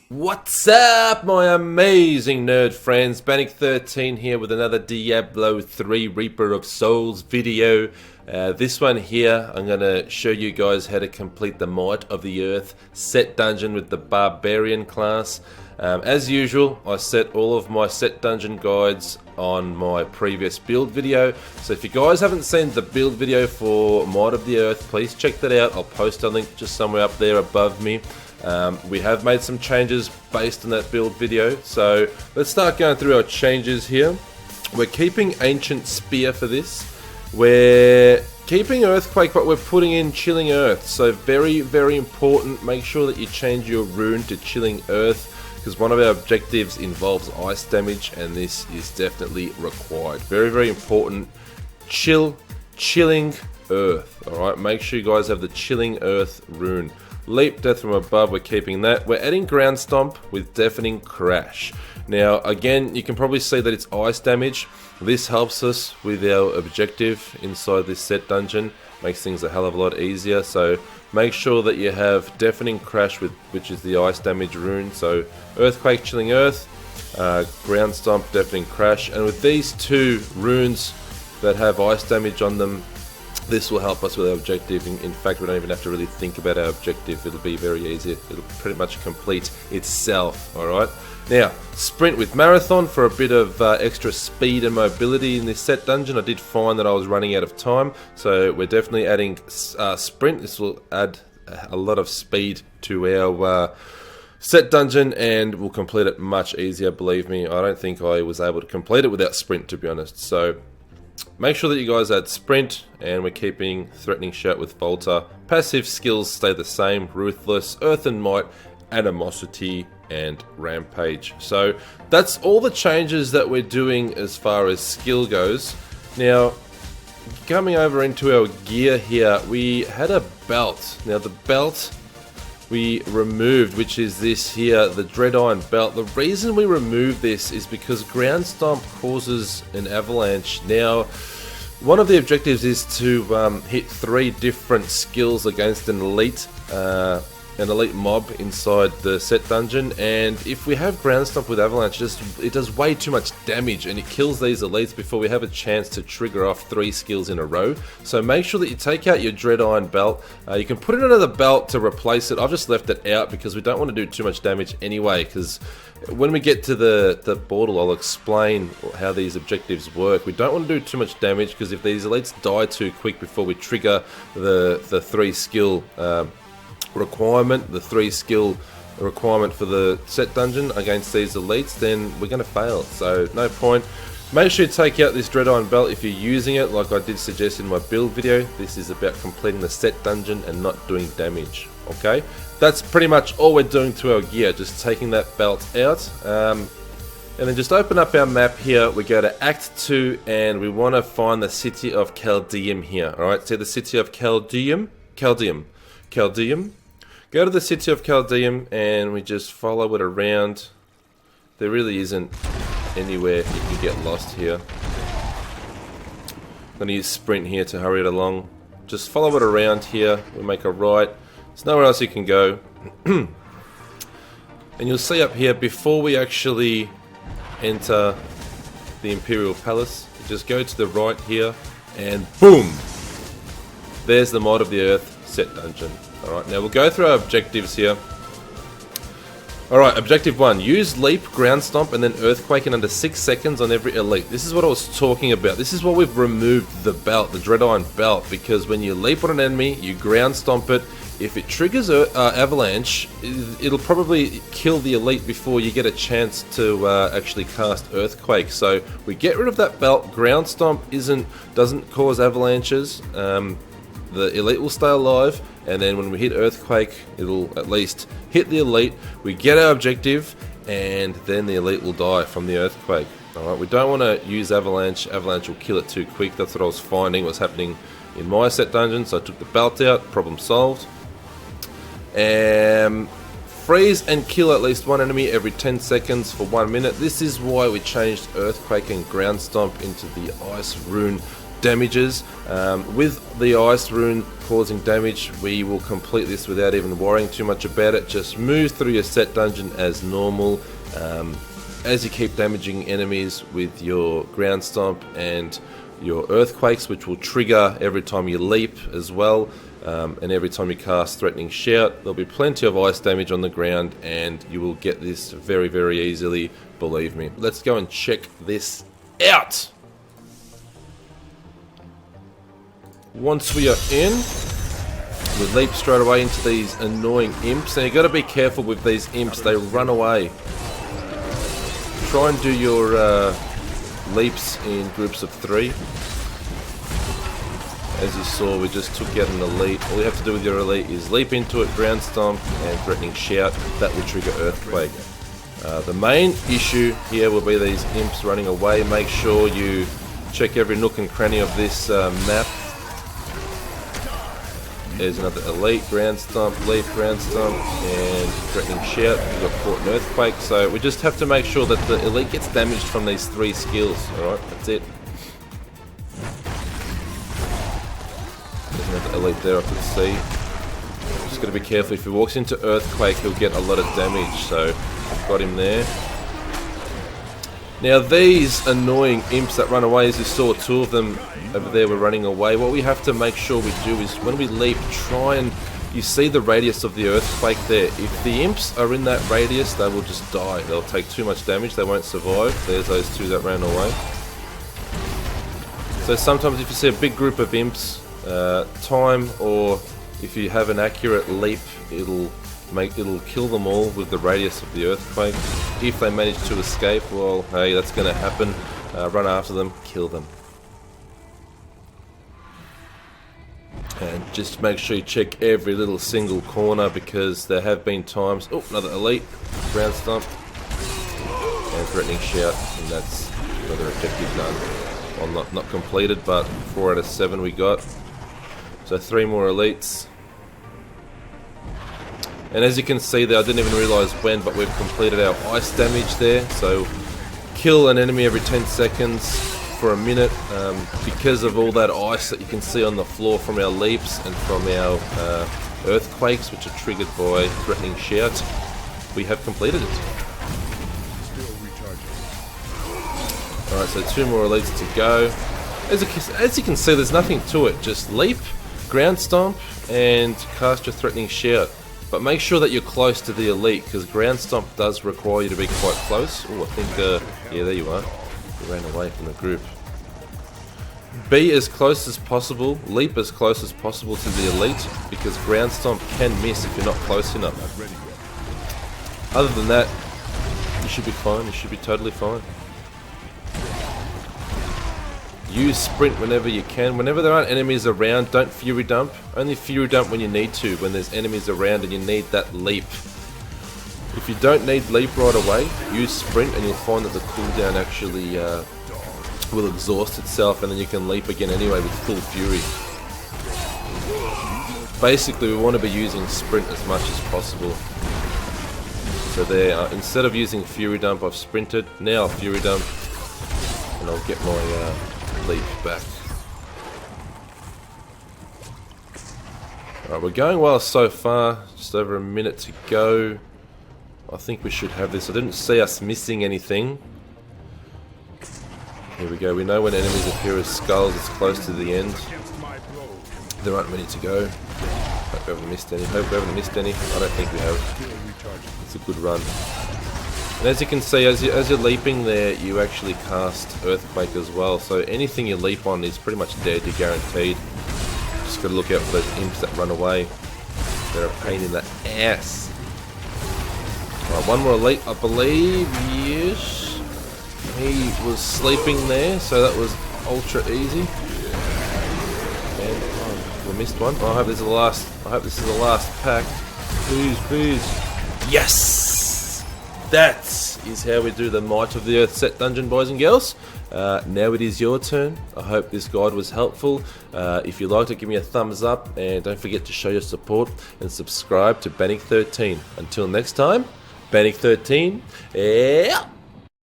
What's up, my amazing nerd friends? Bannick13 here with another Diablo 3 Reaper of Souls video. This one here, I'm going to show you guys how to complete the Might of the Earth set dungeon with the Barbarian class. As usual, I set all of my set dungeon guides on my previous build video. So if you guys haven't seen the build video for Might of the Earth, please check that out. I'll post a link just somewhere up there above me. We have made some changes based on that build video, so let's start going through our changes here. We're keeping Ancient Spear for this. We're keeping Earthquake, but we're putting in Chilling Earth, so very, very important. Make sure that you change your rune to Chilling Earth, because one of our objectives involves ice damage, and this is definitely required. Very, very important. Chilling Earth. Alright, make sure you guys have the Chilling Earth rune. Leap, Death from Above, we're keeping that. We're adding Ground Stomp with Deafening Crash. Now, again, you can probably see that it's ice damage. This helps us with our objective inside this set dungeon. Makes things a hell of a lot easier. So make sure that you have Deafening Crash, which is the ice damage rune. So Earthquake, Chilling Earth, Ground Stomp, Deafening Crash. And with these two runes that have ice damage on them, this will help us with our objective. In fact, we don't even have to really think about our objective. It'll be very easy. It'll pretty much complete itself. Alright. Now, Sprint with Marathon for a bit of extra speed and mobility in this set dungeon. I did find that I was running out of time, so we're definitely adding Sprint. This will add a lot of speed to our set dungeon, and we'll complete it much easier, believe me. I don't think I was able to complete it without Sprint, to be honest. So make sure that you guys add Sprint, and we're keeping Threatening Shout with Volta. Passive skills stay the same: Ruthless, Earth and Might, Animosity, and Rampage. So that's all the changes that we're doing as far as skill goes. Now, coming over into our gear here, we had a belt. Now the belt we removed, which is this here, the Dread Iron Belt. The reason we removed this is because Ground Stomp causes an avalanche. Now, one of the objectives is to hit 3 different skills against an elite mob inside the set dungeon, and if we have Ground Stomp with Avalanche, it does way too much damage, and it kills these elites before we have a chance to trigger off 3 skills in a row. So make sure that you take out your Dread Iron Belt. You can put it under the belt to replace it. I've just left it out because we don't want to do too much damage anyway, because when we get to the portal, I'll explain how these objectives work. We don't want to do too much damage, because if these elites die too quick before we trigger the 3 skill requirement, the 3 skill requirement for the set dungeon against these elites, then we're going to fail. So no point. Make sure you take out this Dread Iron Belt if you're using it, like I did suggest in my build video. This is about completing the set dungeon and not doing damage. Okay, that's pretty much all we're doing to our gear, just taking that belt out. And then just open up our map here. We go to Act 2, and we want to find the city of Caldeum here. Alright, see the city of Caldeum? Caldeum. Go to the city of Caldeum, and we just follow it around. There really isn't anywhere you can get lost here. I'm going to use Sprint here to hurry it along. Just follow it around here. We make a right. There's nowhere else you can go. And you'll see up here, before we actually enter the Imperial Palace, you just go to the right here, and boom! There's the Might of the Earth set dungeon. Alright, now we'll go through our objectives here. Alright, objective 1. Use Leap, Ground Stomp, and then Earthquake in under 6 seconds on every elite. This is what I was talking about. This is why we've removed the belt, the Dread Iron Belt, because when you leap on an enemy, you Ground Stomp it. If it triggers Avalanche, it'll probably kill the elite before you get a chance to actually cast Earthquake. So we get rid of that belt. Ground Stomp doesn't cause avalanches. The elite will stay alive, and then when we hit Earthquake, it'll at least hit the elite. We get our objective, and then the elite will die from the Earthquake. Alright, we don't want to use Avalanche. Avalanche will kill it too quick. That's what I was finding was happening in my set dungeon, so I took the belt out. Problem solved. Freeze and kill at least 1 enemy every 10 seconds for 1 minute. This is why we changed Earthquake and Ground Stomp into the Ice rune damages. With the ice rune causing damage, we will complete this without even worrying too much about it. Just move through your set dungeon as normal. As you keep damaging enemies with your ground stomp and your earthquakes, which will trigger every time you leap as well, and every time you cast Threatening Shout, there'll be plenty of ice damage on the ground, and you will get this very, very easily, believe me. Let's go and check this out. Once we are in, we leap straight away into these annoying imps. Now you got to be careful with these imps, they run away. Try and do your leaps in groups of 3. As you saw, we just took out an elite. All you have to do with your elite is leap into it, ground stomp, and Threatening Shout. That will trigger Earthquake. The main issue here will be these imps running away. Make sure you check every nook and cranny of this map. There's another elite, ground stomp, leap, ground stomp, and Threatening Shout. We've got caught in Earthquake, so we just have to make sure that the elite gets damaged from these 3 skills. Alright, that's it. There's another elite there I could see. Just got to be careful, if he walks into Earthquake he'll get a lot of damage, so got him there. Now these annoying imps that run away, as you saw 2 of them over there were running away. What we have to make sure we do is when we leap, try and, you see the radius of the earthquake there. If the imps are in that radius, they will just die. They'll take too much damage, they won't survive. There's those 2 that ran away. So sometimes if you see a big group of imps, time, or if you have an accurate leap, it'll kill them all with the radius of the earthquake. If they manage to escape, well, hey, that's going to happen. Run after them, kill them. And just make sure you check every little single corner, because there have been times... Oh, another elite. Ground stomp. And Threatening Shout. And that's another objective done. Well, not completed, but 4 out of 7 we got. So 3 more elites. And as you can see there, I didn't even realise when, but we've completed our ice damage there. So kill an enemy every 10 seconds for a minute. Because of all that ice that you can see on the floor from our leaps and from our earthquakes, which are triggered by Threatening Shout, we have completed it. Alright, so 2 more elites to go. As you can see, there's nothing to it. Just leap, ground stomp, and cast your Threatening Shout. But make sure that you're close to the elite, because ground stomp does require you to be quite close. Oh, I think, yeah, there you are. You ran away from the group. Be as close as possible, leap as close as possible to the elite, because ground stomp can miss if you're not close enough. Other than that, you should be fine, you should be totally fine. Use sprint whenever you can. Whenever there aren't enemies around, don't fury dump. Only fury dump when you need to, when there's enemies around and you need that leap. If you don't need leap right away, use sprint and you'll find that the cooldown actually will exhaust itself, and then you can leap again anyway with full fury. Basically, we want to be using sprint as much as possible. So there, instead of using fury dump, I've sprinted. Now I'll fury dump and I'll get my leap back. Alright, we're going well so far. Just over a minute to go. I think we should have this. I didn't see us missing anything. Here we go. We know when enemies appear as skulls, it's close to the end. There aren't many to go. Hope we haven't missed any. I don't think we have. It's a good run. And as you can see, as you're leaping there, you actually cast Earthquake as well. So anything you leap on is pretty much dead, you're guaranteed. Just gotta look out for those imps that run away. They're a pain in the ass. Right, 1 more elite, I believe. Yes. He was sleeping there, so that was ultra easy. And oh, we missed one. Oh, I hope this is the last pack. Please. Yes! That is how we do the Might of the Earth set dungeon, boys and girls. Now it is your turn. I hope this guide was helpful. If you liked it, give me a thumbs up, and don't forget to show your support and subscribe to Bannick13. Until next time, Bannick13, yeah!